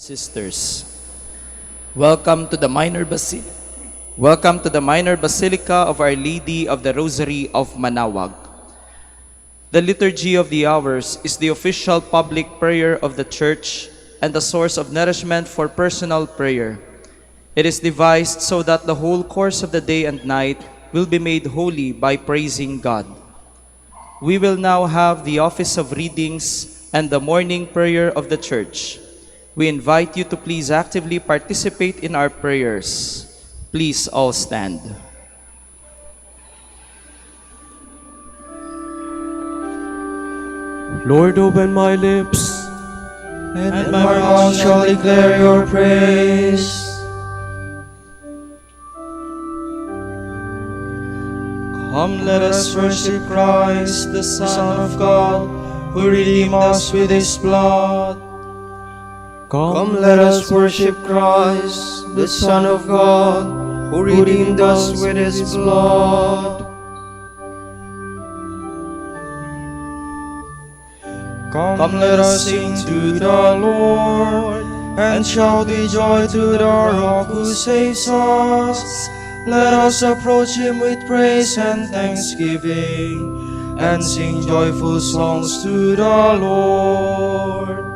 sisters. Welcome to the minor basilica of Our Lady of the Rosary of Manaoag. The Liturgy of the Hours is the official public prayer of the Church and the source of nourishment for personal prayer. It is devised so that the whole course of the day and night will be made holy by praising God. We will now have the office of readings and the morning prayer of the Church. We invite you to please actively participate in our prayers. Please all stand. Lord, open my lips, and my mouth shall declare your praise. Come, let us worship Christ, the Son of God, who redeemed us with his blood. Come, let us worship Christ, the Son of God, who redeemed us with his blood. Come, let us sing to the Lord, and shout with joy to the Rock who saves us. Let us approach him with praise and thanksgiving, and sing joyful songs to the Lord.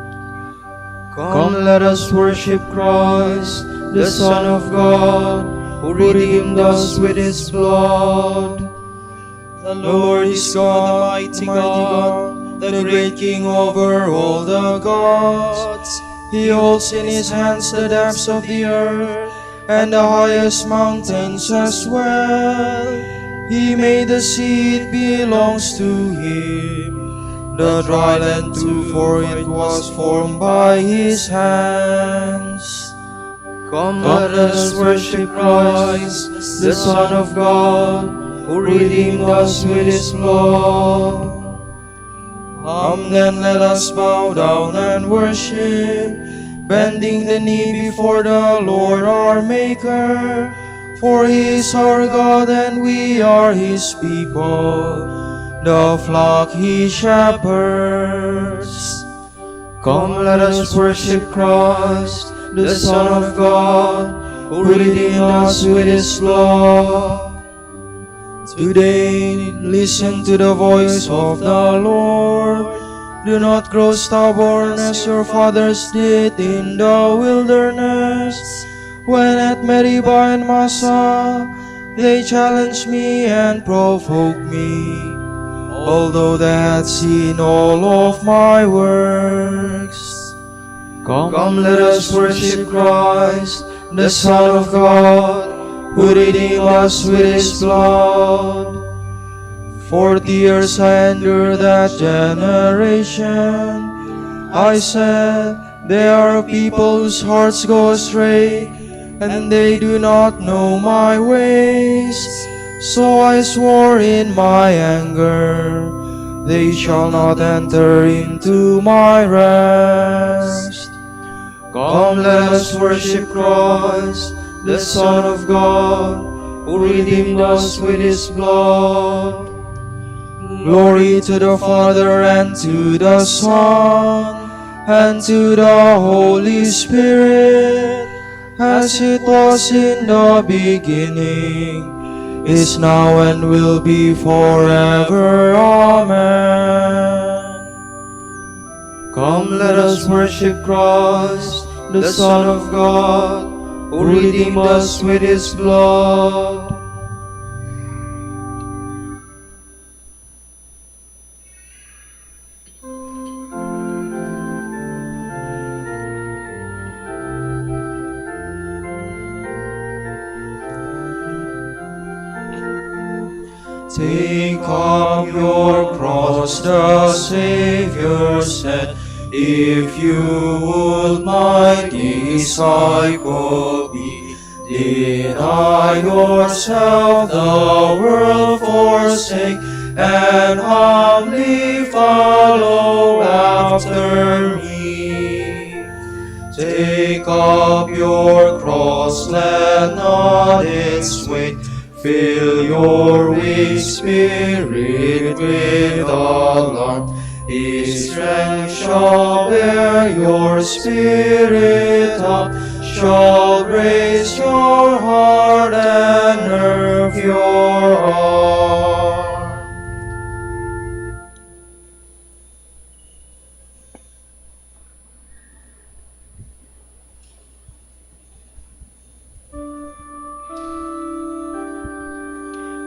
Come, let us worship Christ, the Son of God, who redeemed us with his blood. The Lord is God, the mighty God, the great King over all the gods. He holds in his hands the depths of the earth, and the highest mountains as well. He made the sea, it belongs to him. The dry land too, for it was formed by his hands. Come, let us worship Christ, the Son of God, who redeemed us with his blood. Come then, let us bow down and worship, bending the knee before the Lord our Maker. For he is our God and we are his people, the flock he shepherds. Come, let us worship Christ, the Son of God, who redeemed us with his blood. Today, listen to the voice of the Lord. Do not grow stubborn as your fathers did in the wilderness, when at Meribah and Massa they challenged me and provoked me, although they had seen all of my works. Come, let us worship Christ, the Son of God, who redeemed us with his blood. 40 years I endured that generation. I said, they are a people whose hearts go astray, and they do not know my ways. So I swore in my anger, they shall not enter into my rest. Come, let us worship Christ, the Son of God, who redeemed us with his blood. Glory to the Father, and to the Son, and to the Holy Spirit, as it was in the beginning, is now, and will be forever. Amen. Come, let us worship Christ, the Son of God, who redeemed us with his blood. Take up your cross, the Savior said, if you would my disciple be, deny yourself, the world forsake, and humbly follow after me. Take up your cross, let not its weight fill your weak spirit with alarm, His strength shall bear your spirit up, shall raise your heart and nerve your arm.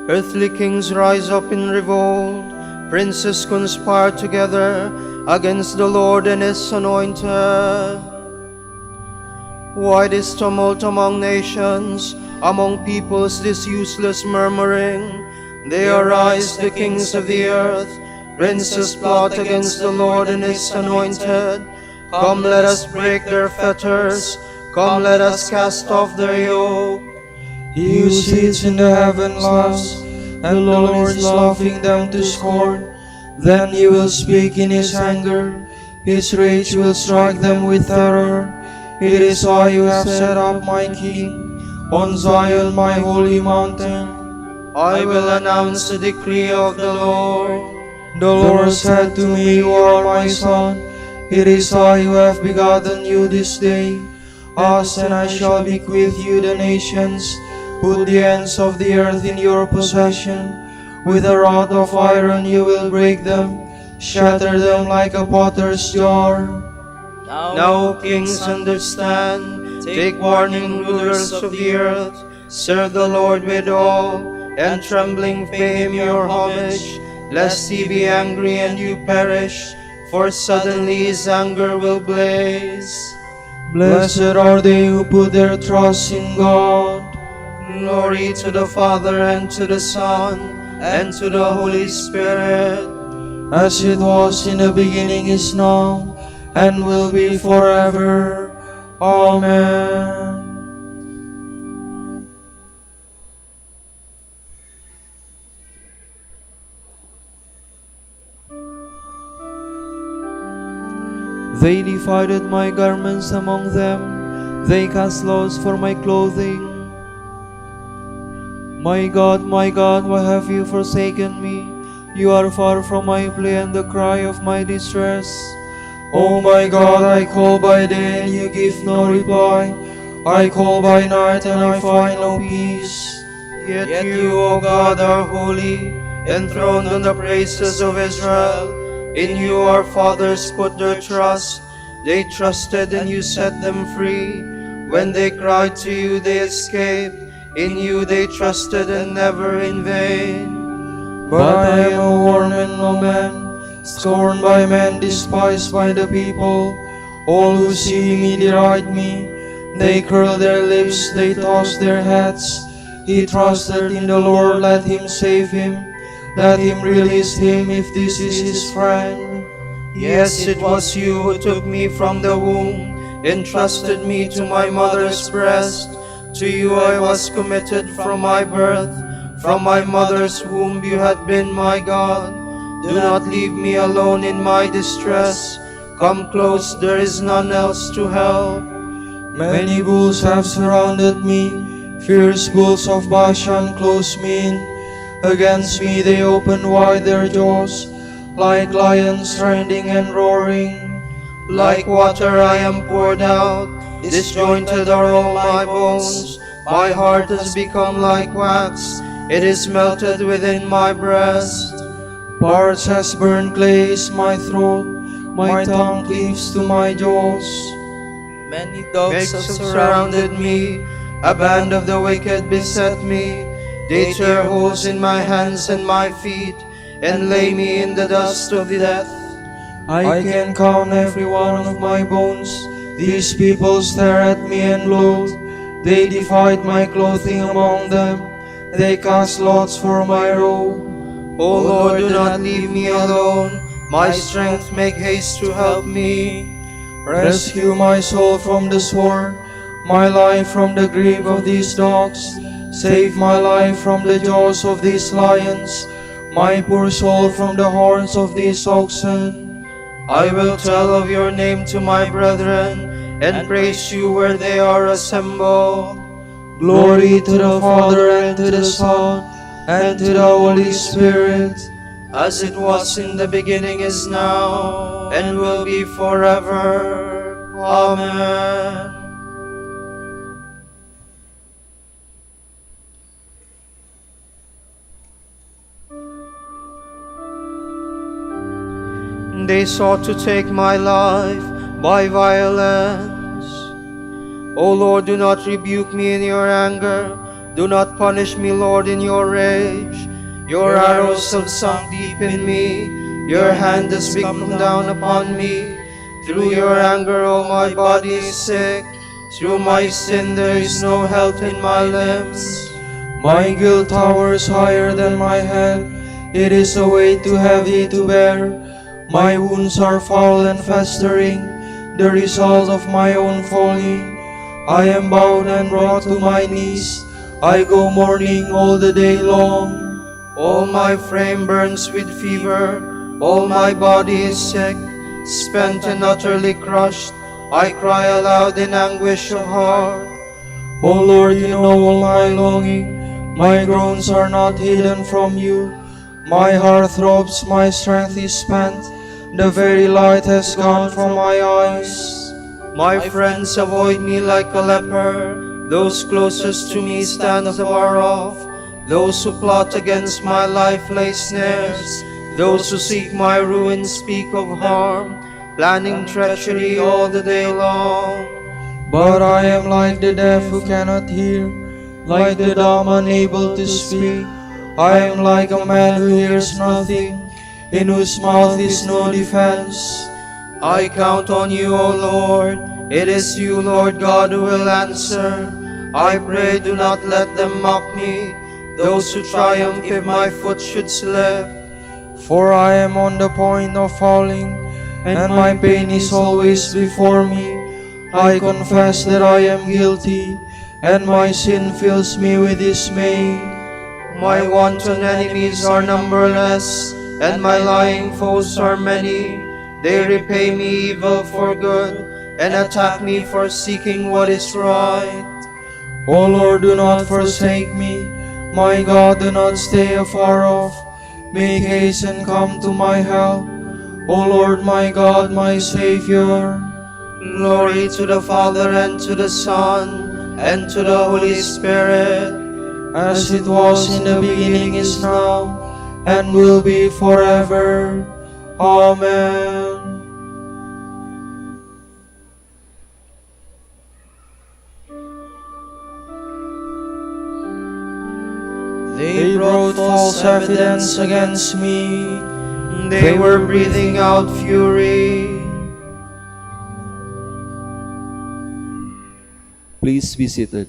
Earthly kings rise up in revolt, princes conspire together against the Lord and His anointed. Why this tumult among nations, among peoples this useless murmuring? They arise, the kings of the earth, princes plot against the Lord and His anointed. Come, let us break their fetters, come, let us cast off their yoke. He who sits in the heaven laughs, and the Lord is laughing them to scorn. Then He will speak in His anger, His rage will strike them with terror. It is I who have set up my King on Zion, my holy mountain. I will announce the decree of the Lord. The Lord said to me, You are my son, it is I who have begotten you this day. Ask, and I shall bequeath you the nations. Put the ends of the earth in your possession. With a rod of iron you will break them, shatter them like a potter's jar. Now, kings, understand, take warning, rulers of the earth, serve the Lord with awe, and trembling pay Him your homage, lest He be angry and you perish, for suddenly His anger will blaze. Blessed are they who put their trust in God. Glory to the Father, and to the Son, and to the Holy Spirit. As it was in the beginning, is now, and will be forever. Amen. They divided my garments among them, they cast lots for my clothing. My God, why have you forsaken me? You are far from my plea and the cry of my distress. O my God, I call by day and you give no reply. I call by night and I find no peace. Yet you, O God, are holy, enthroned on the praises of Israel. In you our fathers put their trust. They trusted and you set them free. When they cried to you, they escaped. In you they trusted and never in vain. But I am a worm and no man, scorned by men, despised by the people. All who see me deride me. They curl their lips, they toss their heads. He trusted in the Lord, let Him save him. Let Him release him if this is his friend. Yes, it was you who took me from the womb, entrusted me to my mother's breast. To you I was committed from my birth. From my mother's womb you had been my God. Do not leave me alone in my distress. Come close, there is none else to help. Many bulls have surrounded me, fierce bulls of Bashan close me in. Against me they open wide their jaws, like lions rending and roaring. Like water I am poured out, disjointed are all my bones. My heart has become like wax, it is melted within my breast. Parts as burnt clay is my throat, my tongue cleaves to my jaws. Many dogs have Pigs have surrounded surrounded me, a band of the wicked beset me. They tear holes in my hands and my feet, and lay me in the dust of death. I can count every one of my bones. These people stare at me and loathe. They divide my clothing among them. They cast lots for my robe. O Lord, do not leave me alone. My strength, make haste to help me. Rescue my soul from the sword, my life from the grip of these dogs. Save my life from the jaws of these lions, my poor soul from the horns of these oxen. I will tell of your name to my brethren, and praise you where they are assembled. Glory to the Father, and to the Son, and to the Holy Spirit, as it was in the beginning, is now, and will be forever. Amen. They sought to take my life by violence. O Lord, do not rebuke me in your anger. Do not punish me, Lord, in your rage. Your arrows have sunk deep in me. Your hand has become down upon me. Through your anger, all my body is sick. Through my sin, there is no health in my limbs. My guilt towers higher than my head. It is a weight too heavy to bear. My wounds are foul and festering, the result of my own folly. I am bowed and brought to my knees. I go mourning all the day long. All my frame burns with fever. All my body is sick, spent and utterly crushed. I cry aloud in anguish of heart. O Lord, you know all my longing. My groans are not hidden from you. My heart throbs, my strength is spent. The very light has gone from my eyes. My friends avoid me like a leper. Those closest to me stand afar off. Those who plot against my life lay snares. Those who seek my ruin speak of harm, planning treachery all the day long. But I am like the deaf who cannot hear, like the dumb unable to speak. I am like a man who hears nothing, in whose mouth is no defense. I count on you, O Lord. It is you, Lord God, who will answer. I pray, do not let them mock me, those who triumph if my foot should slip. For I am on the point of falling, and my pain is always before me. I confess that I am guilty, and my sin fills me with dismay. My wanton enemies are numberless, and my lying foes are many. They repay me evil for good, and attack me for seeking what is right. O Lord, do not forsake me. My God, do not stay afar off. Make haste and come to my help. O Lord, my God, my Savior. Glory to the Father, and to the Son, and to the Holy Spirit, as it was in the beginning, is now, and will be forever. Amen. They brought false evidence against me. They were breathing out fury. Please be seated.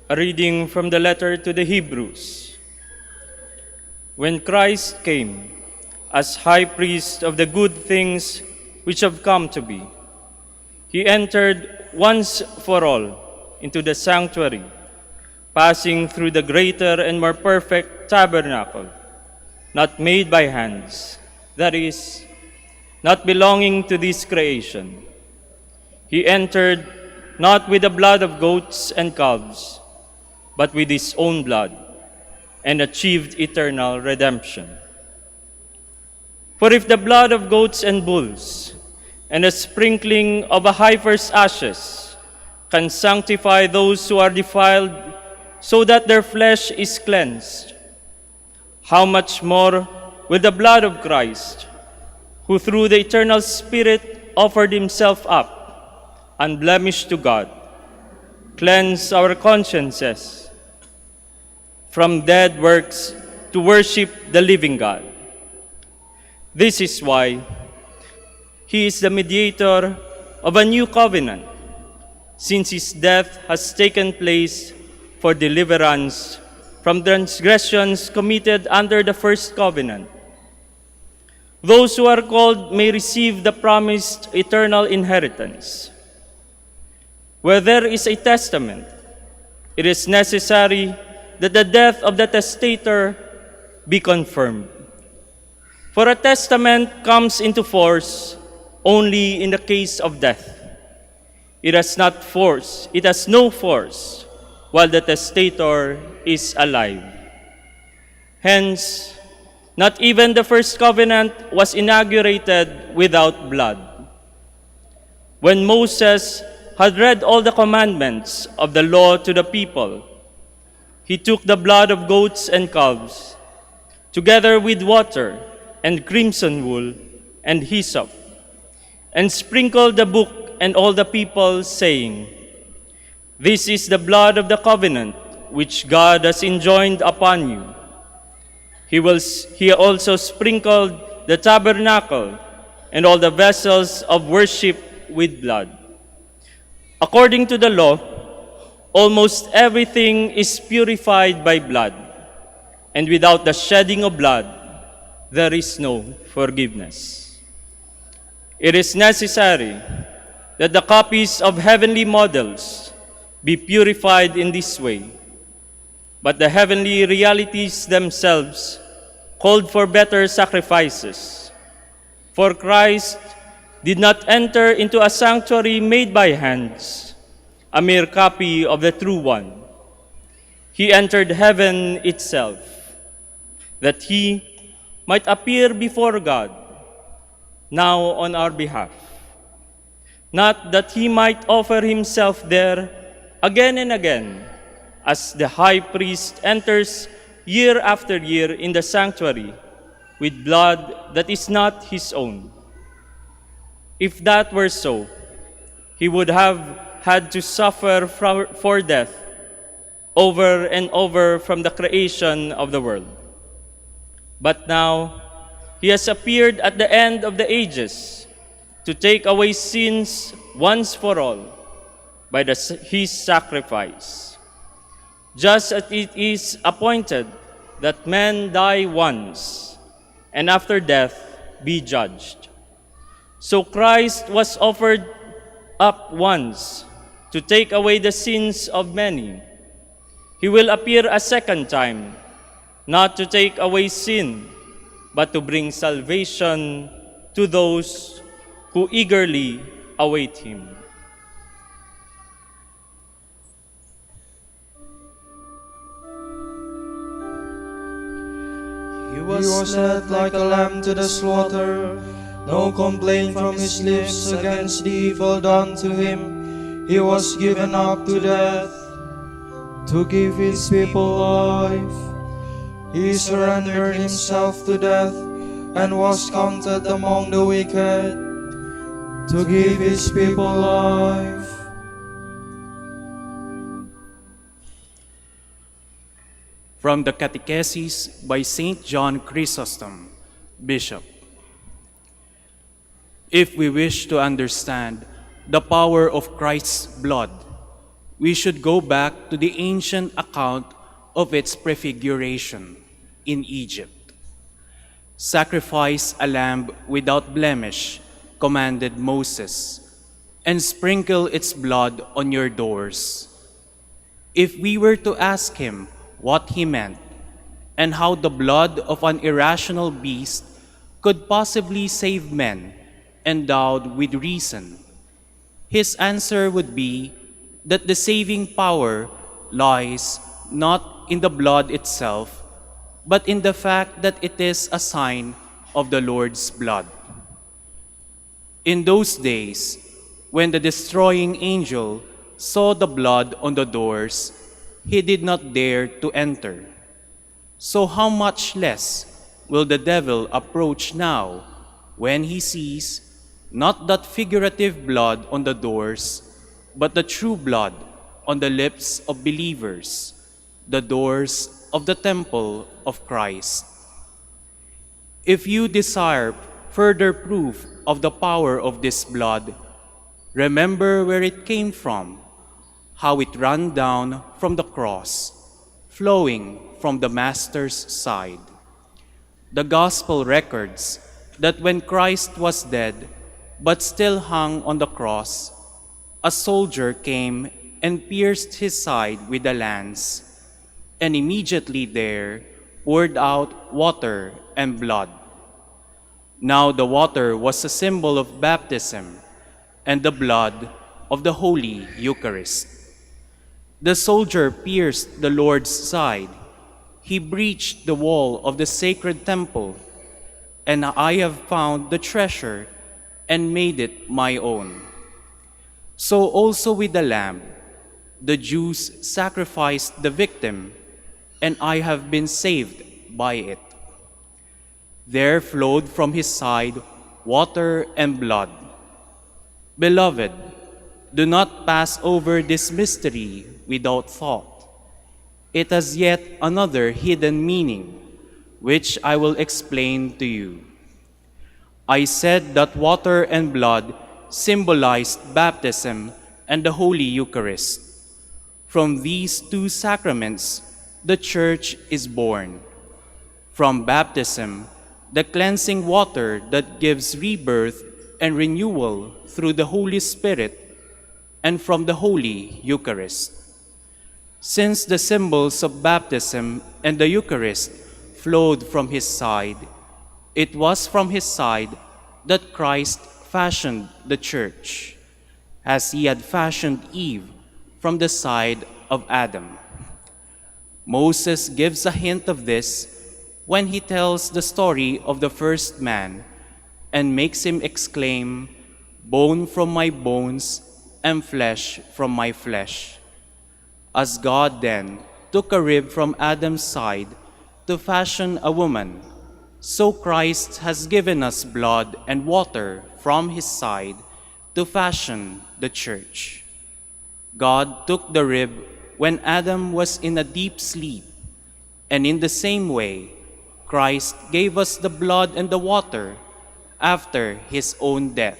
A reading from the letter to the Hebrews. When Christ came as high priest of the good things which have come to be, he entered once for all into the sanctuary, passing through the greater and more perfect tabernacle, not made by hands, that is, not belonging to this creation. He entered not with the blood of goats and calves, but with his own blood, and achieved eternal redemption. For if the blood of goats and bulls, and the sprinkling of a heifer's ashes, can sanctify those who are defiled, so that their flesh is cleansed, how much more will the blood of Christ, who through the eternal Spirit offered himself up, unblemished to God, cleanse our consciences from dead works to worship the living God. This is why he is the mediator of a new covenant, since his death has taken place for deliverance from transgressions committed under the first covenant. Those who are called may receive the promised eternal inheritance. Where there is a testament, it is necessary that the death of the testator be confirmed. For a testament comes into force only in the case of death. It has no force while the testator is alive. Hence, not even the first covenant was inaugurated without blood. When Moses had read all the commandments of the law to the people, he took the blood of goats and calves, together with water and crimson wool and hyssop, and sprinkled the book and all the people, saying, "This is the blood of the covenant which God has enjoined upon you." He also sprinkled the tabernacle and all the vessels of worship with blood. According to the law, almost everything is purified by blood, and without the shedding of blood, there is no forgiveness. It is necessary that the copies of heavenly models be purified in this way, but the heavenly realities themselves called for better sacrifices. For Christ did not enter into a sanctuary made by hands, a mere copy of the true one. He entered heaven itself, that he might appear before God, now on our behalf. Not that he might offer himself there again and again, as the high priest enters year after year in the sanctuary with blood that is not his own. If that were so, he would have had to suffer for death over and over from the creation of the world. But now, he has appeared at the end of the ages to take away sins once for all by his sacrifice. Just as it is appointed that men die once, and after death be judged. So Christ was offered up once to take away the sins of many. He will appear a second time, not to take away sin, but to bring salvation to those who eagerly await him. He was led like a lamb to the slaughter. No complaint from his lips against the evil done to him. He was given up to death to give his people life. He surrendered himself to death and was counted among the wicked to give his people life. From the Catechesis by St. John Chrysostom, Bishop. If we wish to understand the power of Christ's blood, we should go back to the ancient account of its prefiguration in Egypt. "Sacrifice a lamb without blemish," commanded Moses, "and sprinkle its blood on your doors." If we were to ask him what he meant, and how the blood of an irrational beast could possibly save men endowed with reason, his answer would be that the saving power lies not in the blood itself, but in the fact that it is a sign of the Lord's blood. In those days, when the destroying angel saw the blood on the doors, he did not dare to enter. So how much less will the devil approach now, when he sees not that figurative blood on the doors, but the true blood on the lips of believers, the doors of the temple of Christ. If you desire further proof of the power of this blood, remember where it came from, how it ran down from the cross, flowing from the Master's side. The Gospel records that when Christ was dead, but still hung on the cross, a soldier came and pierced his side with a lance, and immediately there poured out water and blood. Now the water was a symbol of baptism, and the blood of the Holy Eucharist. The soldier pierced the Lord's side. He breached the wall of the sacred temple, and I have found the treasure and made it my own. So also with the lamb, the Jews sacrificed the victim, and I have been saved by it. There flowed from his side water and blood. Beloved, do not pass over this mystery without thought. It has yet another hidden meaning, which I will explain to you. I said that water and blood symbolized baptism and the Holy Eucharist. From these two sacraments, the Church is born. From baptism, the cleansing water that gives rebirth and renewal through the Holy Spirit, and from the Holy Eucharist. Since the symbols of baptism and the Eucharist flowed from his side, it was from his side that Christ fashioned the Church, as he had fashioned Eve from the side of Adam. Moses gives a hint of this when he tells the story of the first man and makes him exclaim, "Bone from my bones and flesh from my flesh." As God then took a rib from Adam's side to fashion a woman, so Christ has given us blood and water from his side to fashion the Church. God took the rib when Adam was in a deep sleep, and in the same way, Christ gave us the blood and the water after his own death.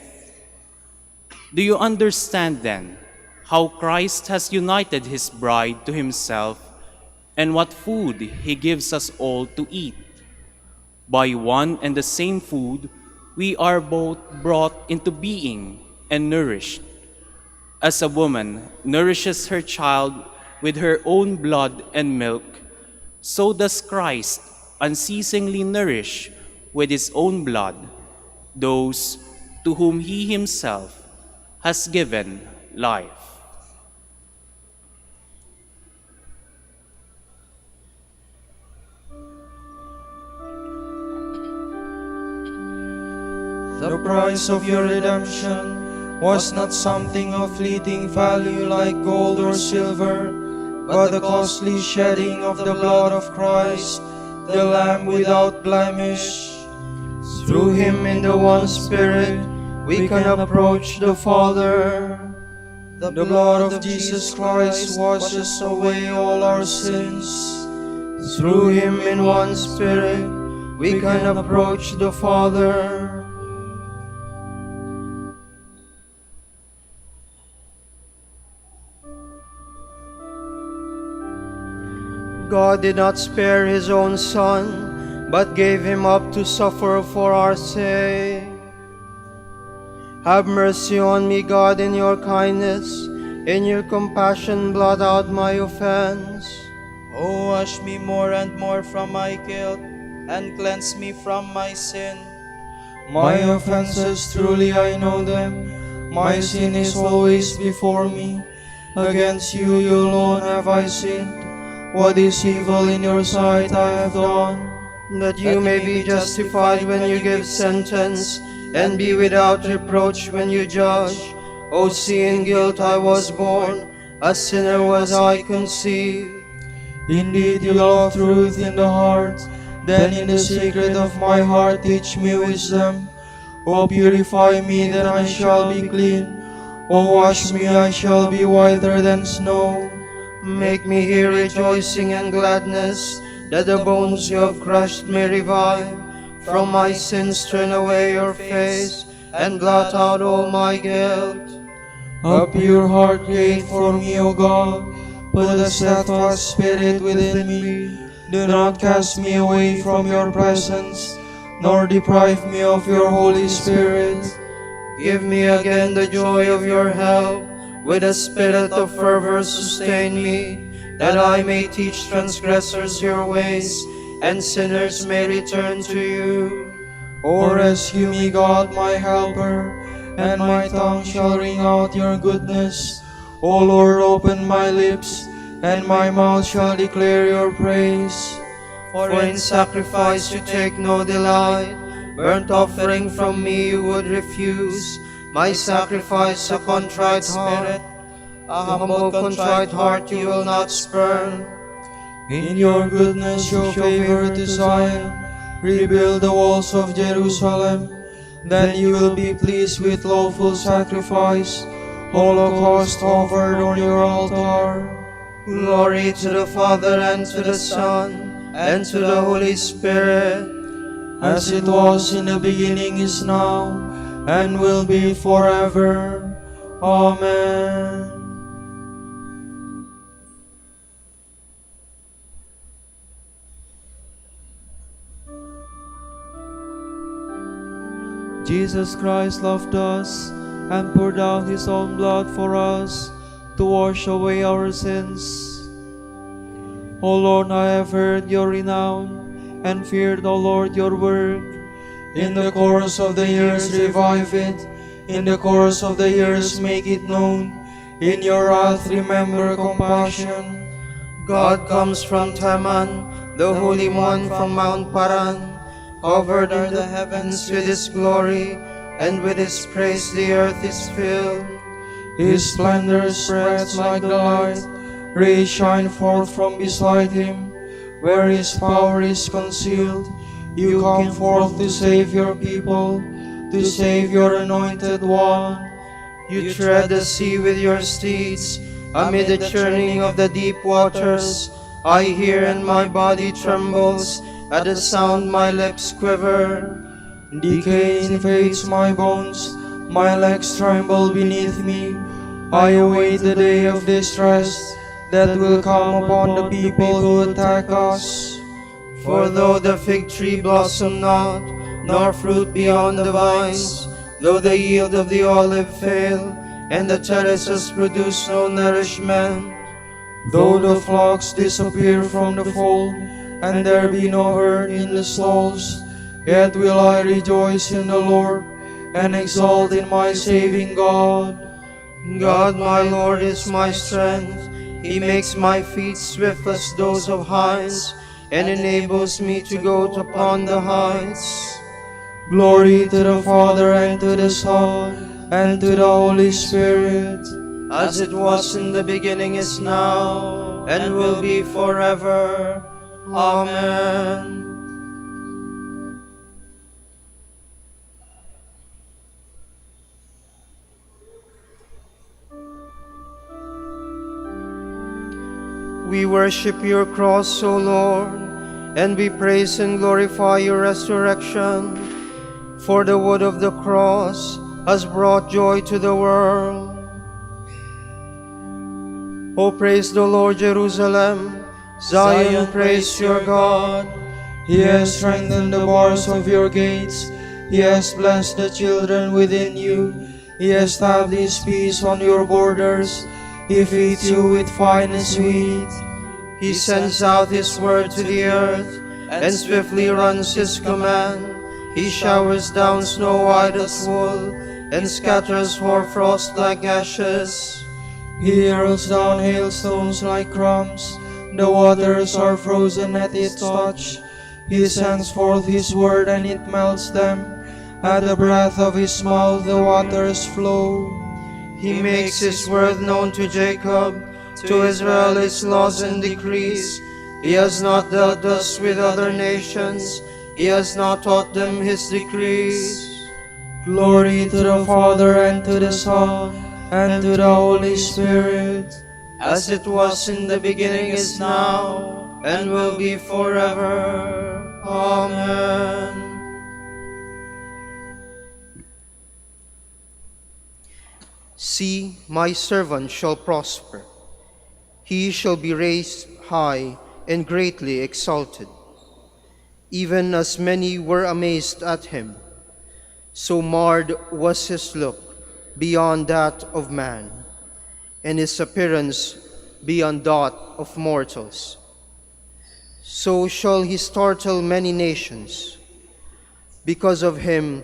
Do you understand then how Christ has united his bride to himself and what food he gives us all to eat? By one and the same food, we are both brought into being and nourished. As a woman nourishes her child with her own blood and milk, so does Christ unceasingly nourish with his own blood those to whom he himself has given life. The price of your redemption was not something of fleeting value like gold or silver, but the costly shedding of the blood of Christ, the Lamb without blemish. Through him in the one Spirit, we can approach the Father. The blood of Jesus Christ washes away all our sins. Through him in one Spirit, we can approach the Father. God did not spare his own Son, but gave him up to suffer for our sake. Have mercy on me, God, in your kindness. In your compassion, blot out my offense. O wash me more and more from my guilt, and cleanse me from my sin. My offenses, truly I know them. My sin is always before me. Against you alone have I sinned. What is evil in your sight I have done, that you may be justified when you give sentence, and be without reproach when you judge. O see, in guilt I was born, a sinner was I conceived. Indeed you love truth in the heart, then in the secret of my heart teach me wisdom. O purify me, then I shall be clean. O wash me, I shall be whiter than snow. Make me hear rejoicing and gladness, that the bones you have crushed may revive. From my sins turn away your face, and blot out all my guilt. A pure heart create for me, O God. Put a steadfast spirit within me. Do not cast me away from your presence, nor deprive me of your Holy Spirit. Give me again the joy of your help. With a spirit of fervor sustain me, that I may teach transgressors your ways, and sinners may return to you. O rescue me, God, my helper. and my tongue shall ring out your goodness. O Lord, open my lips, and my mouth shall declare your praise. For in sacrifice you take no delight, burnt offering from me you would refuse. My sacrifice a contrite spirit, a humble contrite heart you will not spurn. In your goodness show favor to Zion, rebuild the walls of Jerusalem. Then you will be pleased with lawful sacrifice, holocaust offered on your altar. Glory to the Father, and to the Son, and to the Holy Spirit, as it was in the beginning, is now, and will be forever. Amen. Jesus Christ loved us and poured out his own blood for us to wash away our sins. O Lord, I have heard your renown and feared, O Lord, your work. In the course of the years revive it, in the course of the years make it known. In your wrath remember compassion. God comes from Teman, the Holy One from Mount Paran. Covered are the heavens with his glory, and with his praise the earth is filled. His splendor spreads like the light, rays shine forth from beside him. Where his power is concealed, you come forth to save your people, to save your anointed one. You tread the sea with your steeds, amid the churning of the deep waters. I hear and my body trembles, at the sound my lips quiver. Decay invades my bones, my legs tremble beneath me. I await the day of distress that will come upon the people who attack us. For though the fig tree blossom not, nor fruit be on the vines, though the yield of the olive fail, and the terraces produce no nourishment, though the flocks disappear from the fold, and there be no herd in the stalls, yet will I rejoice in the Lord, and exult in my saving God. God my Lord is my strength. He makes my feet swift as those of hinds, and enables me to go upon the heights. Glory to the Father, and to the Son, and to the Holy Spirit, as it was in the beginning, is now, and will be forever. Amen. We worship your cross, O Lord, and we praise and glorify your resurrection. For the wood of the cross has brought joy to the world. O praise the Lord, Jerusalem. Zion, praise your God. He has strengthened the bars of your gates. He has blessed the children within you. He established peace on your borders. He feeds you with fine and sweet. He sends out his word to the earth, and swiftly runs his command. He showers down snow white as wool, and scatters hoarfrost like ashes. He hurls down hailstones like crumbs. The waters are frozen at its touch. He sends forth his word, and it melts them. At the breath of his mouth the waters flow. He makes his word known to Jacob, to Israel his laws and decrees. He has not dealt thus with other nations. He has not taught them his decrees. Glory to the Father, and to the Son, and to the Holy Spirit, as it was in the beginning, is now, and will be forever. Amen. See, my servant shall prosper. He shall be raised high and greatly exalted. Even as many were amazed at him, so marred was his look beyond that of man, and his appearance beyond that of mortals. So shall he startle many nations. Because of him,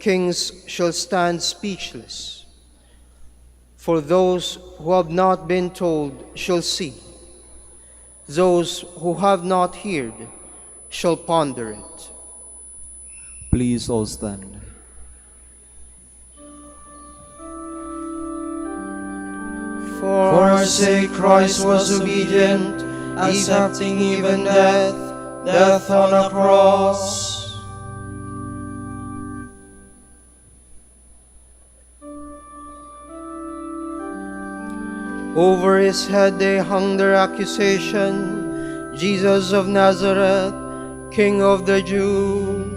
kings shall stand speechless. For those who have not been told shall see. Those who have not heard shall ponder it. Please all stand. For our sake Christ was obedient, accepting even death, death on a cross. Over his head they hung their accusation, Jesus of Nazareth, King of the Jews.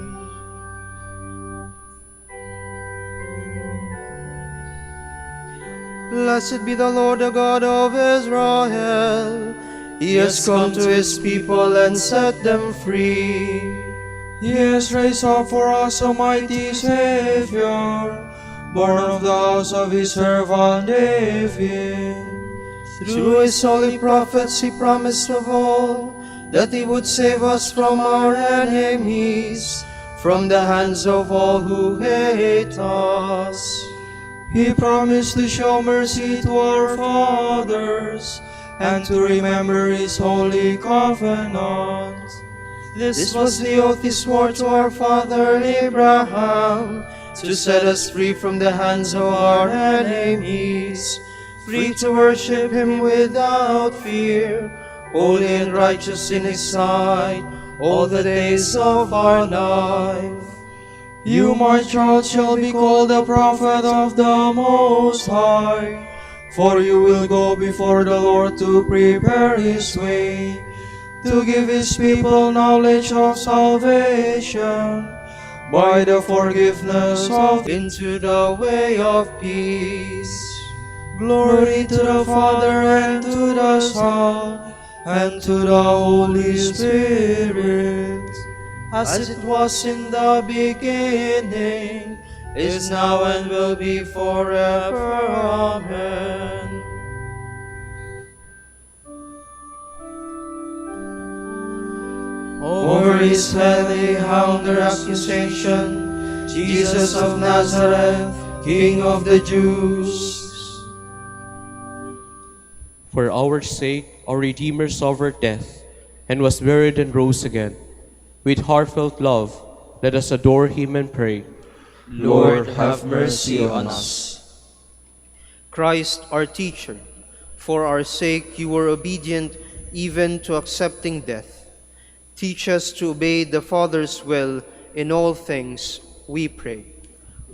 Blessed be the Lord, the God of Israel. He has come to his people and set them free. He has raised up for us a mighty Savior, born of the house of his servant David. Through his holy prophets he promised of old that he would save us from our enemies, from the hands of all who hate us. He promised to show mercy to our fathers and to remember his holy covenant. This was the oath he swore to our father Abraham, to set us free from the hands of our enemies, free to worship him without fear, holy and righteous in his sight, all the days of our life. You, my child, shall be called the prophet of the Most High, for you will go before the Lord to prepare his way, to give his people knowledge of salvation, by the forgiveness of into the way of peace. glory to the Father and to the Son and to the Holy Spirit. As it was in the beginning, is now and will be forever. Amen. Over his head they hung their accusation, Jesus of Nazareth, King of the Jews. For our sake, our Redeemer suffered death, and was buried and rose again. With heartfelt love, let us adore him and pray. Lord, have mercy on us. Christ, our teacher, for our sake you were obedient even to accepting death. Teach us to obey the Father's will in all things, we pray.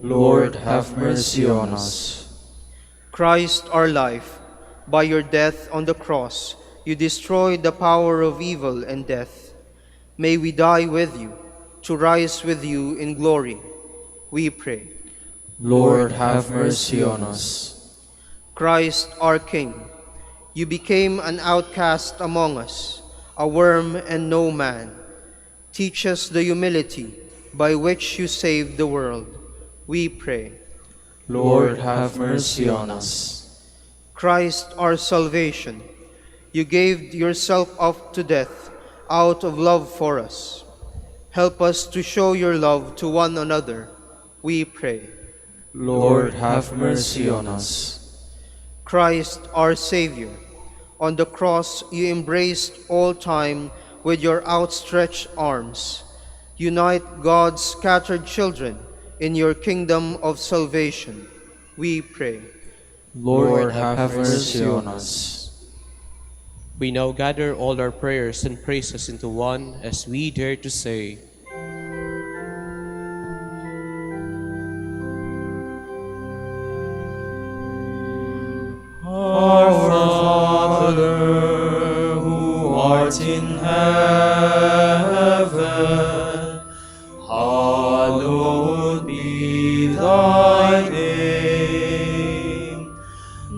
Lord, have mercy on us. Christ, our life, by your death on the cross, you destroyed the power of evil and death. May we die with you, to rise with you in glory, we pray. Lord, have mercy on us. Christ, our King, you became an outcast among us, a worm and no man. Teach us the humility by which you saved the world, we pray. Lord, have mercy on us. Christ, our salvation, you gave yourself up to death out of love for us. Help us to show your love to one another, we pray. Lord, have mercy on us. Christ, our Savior, on the cross you embraced all time with your outstretched arms. Unite God's scattered children in your kingdom of salvation, we pray. Lord, have mercy on us. We now gather all our prayers and praises into one as we dare to say, Our Father, who art in heaven, hallowed be thy name.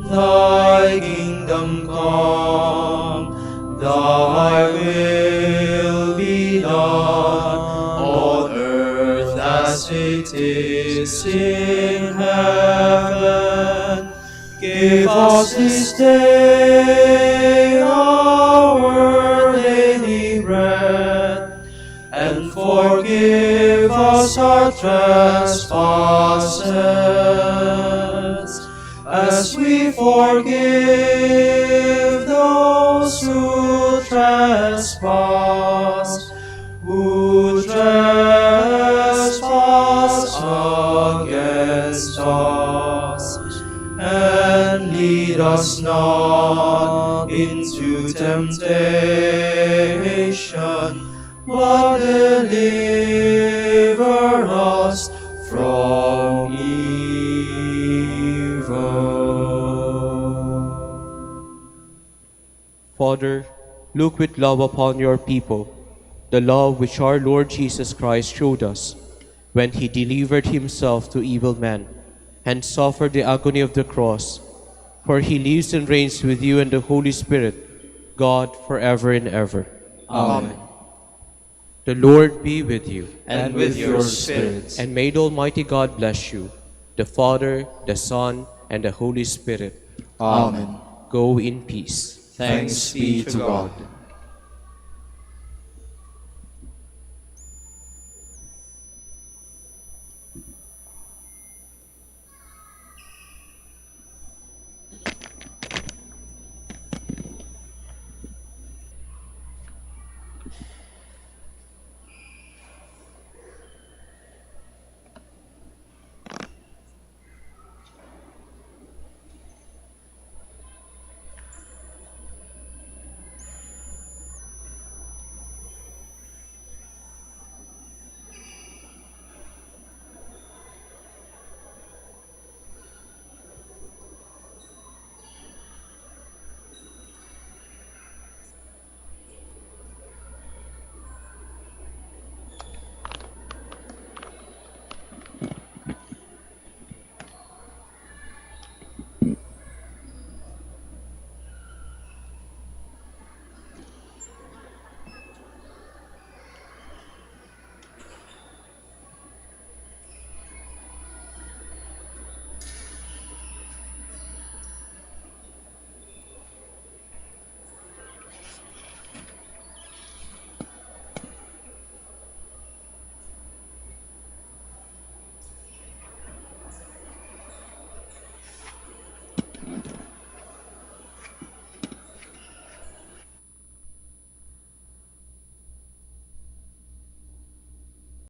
Thy kingdom come, thy will be done, on earth as it is in heaven. Give us this day our daily bread, and forgive us our trespasses, Forgive those who trespass against us, and lead us not into temptation, but deliver us from evil. Father, look with love upon your people, the love which our Lord Jesus Christ showed us when he delivered himself to evil men and suffered the agony of the cross. For he lives and reigns with you and the Holy Spirit, God, forever and ever. Amen. The Lord be with you. And with your spirit. And may the Almighty God bless you, the Father, the Son, and the Holy Spirit. Amen. Go in peace. Thanks be to God.